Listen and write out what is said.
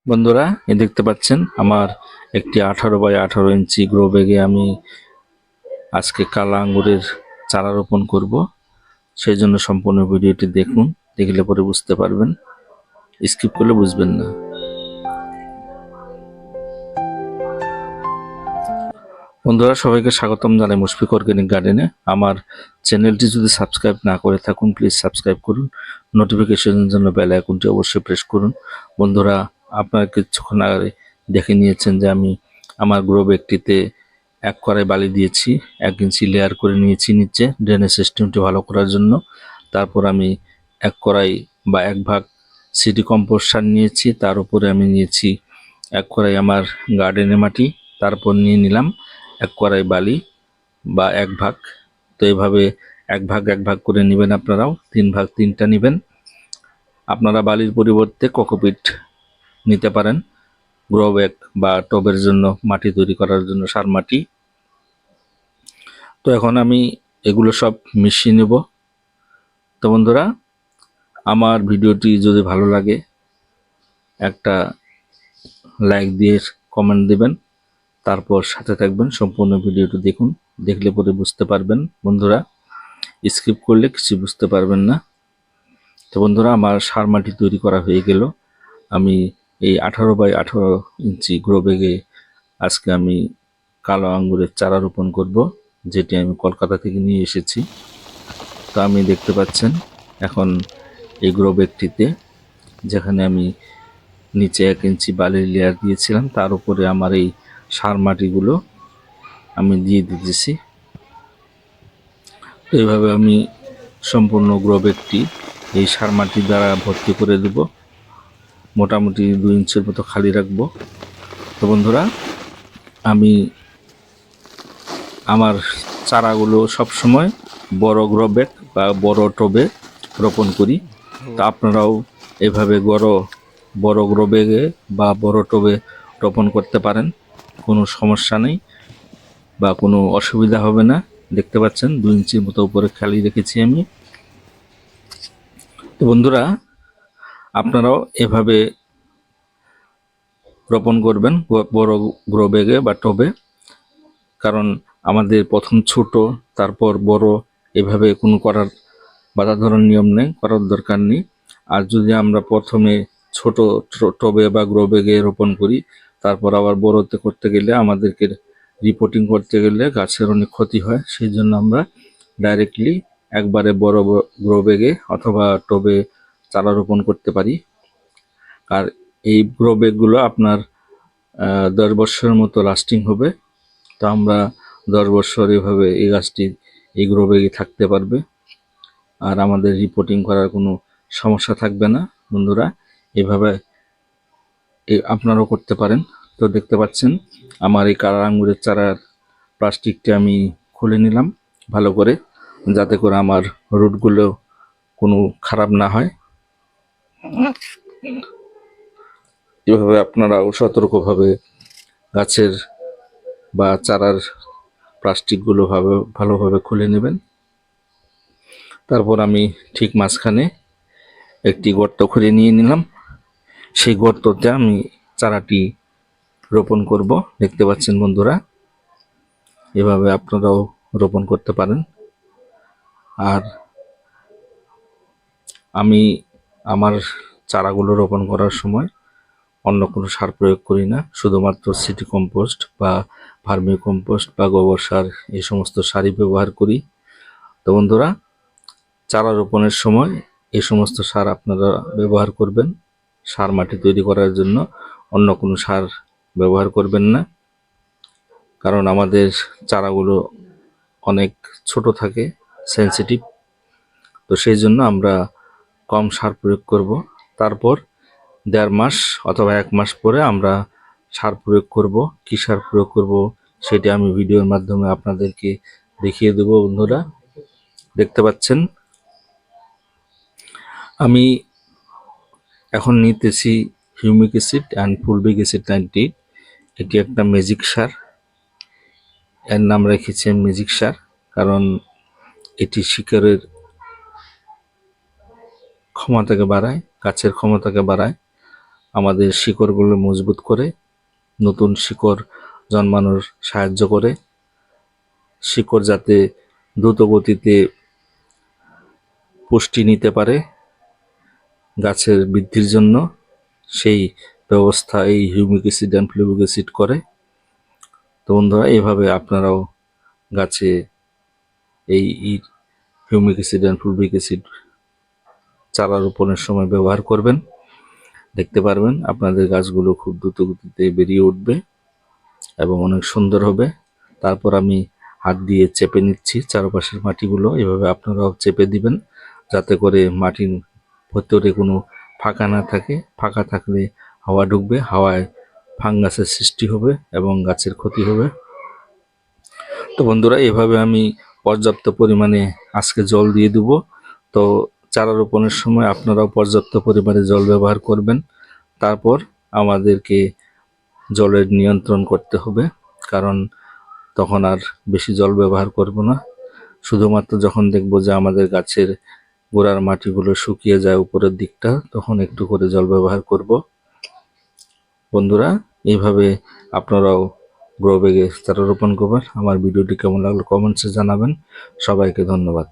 বন্ধুরা, দেখতে পাচ্ছেন আমার একটি 18x18 ইঞ্চি গ্রো ব্যাগে আমি আজকে কালা আঙ্গুরের চারা রোপণ করব। সেই জন্য সম্পূর্ণ ভিডিওটি দেখুন, দেখলে পরে বুঝতে পারবেন, স্কিপ করলে বুঝবেন না। বন্ধুরা, সবাইকে স্বাগতম জানাই মুশফিক অর্গানিক গার্ডেনে। আমার চ্যানেলটি যদি সাবস্ক্রাইব না করে থাকুন, প্লিজ সাবস্ক্রাইব করুন। নোটিফিকেশনের জন্য বেল আইকনটি অবশ্যই প্রেস করুন। বন্ধুরা, আপনারা কিছুক্ষণ আগে দেখে নিয়েছেন যে আমি আমার গ্রো ব্যাগটিতে 1 কড়াই বালি দিয়েছি, 1 ইঞ্চি লেয়ার করে নিয়েছি নিচে ড্রেনেজ সিস্টেমটি ভালো করার জন্য। তারপর আমি 1 কড়াই বা 1 ভাগ সিটি কম্পোস্ট সার নিয়েছি, তার উপরে আমি নিয়েছি 1 কড়াই আমার গার্ডেনের মাটি, তারপর নিয়ে নিলাম 1 কড়াই বালি বা 1 ভাগ। তো এইভাবে 1 ভাগ 1 ভাগ করে নেবেন, আপনারাও 3 ভাগ 3টা নেবেন। আপনারা বালির পরিবর্তে কোকোপিট নিতে পারেন গ্রো ব্যাগ বা টবের জন্য, মাটি তৈরি করার জন্য সার মাটি। তো এখন আমি এগুলো সব মিশিয়ে নেব। তো বন্ধুরা, আমার ভিডিওটি যদি ভালো লাগে একটা লাইক দিয়ে কমেন্ট দেবেন, তারপর সাথে থাকবেন, সম্পূর্ণ ভিডিওটি দেখুন, দেখলে পরে বুঝতে পারবেন। বন্ধুরা, স্কিপ করলে কিছু বুঝতে পারবেন না। তো বন্ধুরা, আমার সার মাটি তৈরি করা হয়ে গেল। আমি এই 18x18 ইঞ্চি গ্রো ব্যাগে আজকে আমি কালো আঙ্গুরের চারা রোপণ করব, যেটি আমি কলকাতা থেকে নিয়ে এসেছি। তো আমি দেখতে পাচ্ছেন এখন এই গ্রো ব্যাগটিতে, যেখানে আমি নিচে 1 ইঞ্চি বালির লেয়ার দিয়েছিলাম, তার উপরে আমার এই সার মাটিগুলো আমি দিয়ে দিতেছি। তো এইভাবে আমি সম্পূর্ণ গ্রো ব্যাগটি এই সার মাটি দ্বারা ভর্তি করে দেব। মোটামুটি 2 ইঞ্চির মতো খালি রাখবো। তো বন্ধুরা, আমি আমার চারাগুলো সবসময় বড় গ্রো ব্যাগ বা বড় টবে রোপণ করি। তো আপনারাও এভাবে বড় গ্রো ব্যাগে বা বড় টবে রোপণ করতে পারেন, কোনো সমস্যা নেই বা কোনো অসুবিধা হবে না। দেখতে পাচ্ছেন 2 ইঞ্চির মতো উপরে খালি রেখেছি আমি। তো বন্ধুরা, আপনারাও এভাবে রোপণ করবেন বড় গ্রো ব্যাগে বা টবে, কারণ আমাদের প্রথম ছোট, তারপর বড়, এভাবে কোনো করার বাধা ধরার নিয়ম নেই, করার দরকার নেই। আর যদি আমরা প্রথমে ছোট টবে বা গ্রো ব্যাগে রোপণ করি, তারপর আবার বড়তে করতে গেলে আমাদেরকে রিপোর্টিং করতে গেলে গাছের অনেক ক্ষতি হয়। সেই জন্য আমরা ডাইরেক্টলি একবারে বড় গ্রো ব্যাগে অথবা টবে চারা রোপণ করতে পারি। আর এই গ্রো ব্যাগগুলো আপনার 10 বছরের মতো লাস্টিং হবে। তো আমরা 10 বছর এভাবে এই গাছটি এই গ্রো ব্যাগে থাকতে পারবে, আর আমাদের রিপোর্টিং করার কোনো সমস্যা থাকবে না। বন্ধুরা, এভাবে আপনারাও করতে পারেন। তো দেখতে পাচ্ছেন আমার এই কালা আঙ্গুরের চারার প্লাস্টিকটি আমি খুলে নিলাম ভালো করে, যাতে করে আমার রুটগুলো কোনো খারাপ না হয়। এভাবে আপনারাও সতর্কভাবে গাছের বা চারার প্লাস্টিকগুলো ভালোভাবে খুলে নেবেন। তারপর আমি ঠিক মাঝখানে একটি গর্ত খুঁড়ে নিয়ে নিলাম। সেই গর্ততে আমি চারাটি রোপণ করব। দেখতে পাচ্ছেন বন্ধুরা, এভাবে আপনারাও রোপণ করতে পারেন। আর আমি আমার চারাগুলো রোপণ করার সময় অন্য কোনো সার প্রয়োগ করি না, শুধুমাত্র সিটি কম্পোস্ট বা ভার্মি কম্পোস্ট বা গোবর সার, এই সমস্ত সারই ব্যবহার করি। তো বন্ধুরা, চারা রোপণের সময় এই সমস্ত সার আপনারা ব্যবহার করবেন। সার মাটি তৈরি করার জন্য অন্য কোনো সার ব্যবহার করবেন না, কারণ আমাদের চারাগুলো অনেক ছোট থাকে, সেনসিটিভ। তো সেই জন্য আমরা কম সার প্রয়োগ করব। তারপর 1.5 মাস অথবা 1 মাস পরে আমরা সার প্রয়োগ করব। কী সার প্রয়োগ করব সেটা আমি ভিডিওর মাধ্যমে আপনাদেরকে দেখিয়ে দেব। বন্ধুরা, দেখতে পাচ্ছেন আমি এখন নিতেছি humic acid and fulvic acid 90। এটি একটা ম্যাজিক সার, এর নাম রেখেছি ম্যাজিক সার, কারণ এটি শিকড়ের ক্ষমতাকে বাড়ায়, গাছের ক্ষমতাকে বাড়ায়। আমাদের শিকড়গুলো মজবুত করে, নতুন শিকড় জন্মানোর সাহায্য করে, শিকড় যাতে দ্রুত গতিতে পুষ্টি নিতে পারে গাছের বৃদ্ধির জন্য, সেই ব্যবস্থা এই হিউমিক অ্যাসিড অ্যান্ড ফ্লুভিক অ্যাসিড করে। তো বন্ধুরা, এইভাবে আপনারাও গাছে এই হিউমিক অ্যাসিড অ্যান্ড ফ্লুভিক অ্যাসিড চারা রোপণের সময় ব্যবহার করবেন। দেখতে পারবেন আপনাদের গাছগুলো খুব দ্রুত গতিতে বেরিয়ে উঠবে এবং অনেক সুন্দর হবে। তারপর আমি হাত দিয়ে চেপে নিচ্ছি চারপাশের মাটিগুলো। এভাবে আপনারাও চেপে দিবেন যাতে করে মাটির ভেতরে কোনো ফাঁকা না থাকে। ফাঁকা থাকলে হাওয়া ঢুকবে, হাওয়ায় ফাঙ্গাসের সৃষ্টি হবে এবং গাছের ক্ষতি হবে। তো বন্ধুরা, এভাবে আমি পর্যাপ্ত পরিমাণে আজকে জল দিয়ে দেব। তো চারা রোপণের সময় আপনারাও পর্যাপ্ত পরিমাণে জল ব্যবহার করবেন। তারপর আমাদেরকে জলের নিয়ন্ত্রণ করতে হবে, কারণ তখন আর বেশি জল ব্যবহার করব না। শুধুমাত্র যখন দেখব যে আমাদের গাছের গোড়ার মাটিগুলো শুকিয়ে যায় উপরের দিকটা, তখন একটু করে জল ব্যবহার করব। বন্ধুরা, এইভাবে আপনারাও গ্রো ব্যাগে চারা রোপণ করবেন। আমার ভিডিওটি কেমন লাগলো কমেন্টসে জানাবেন। সবাইকে ধন্যবাদ।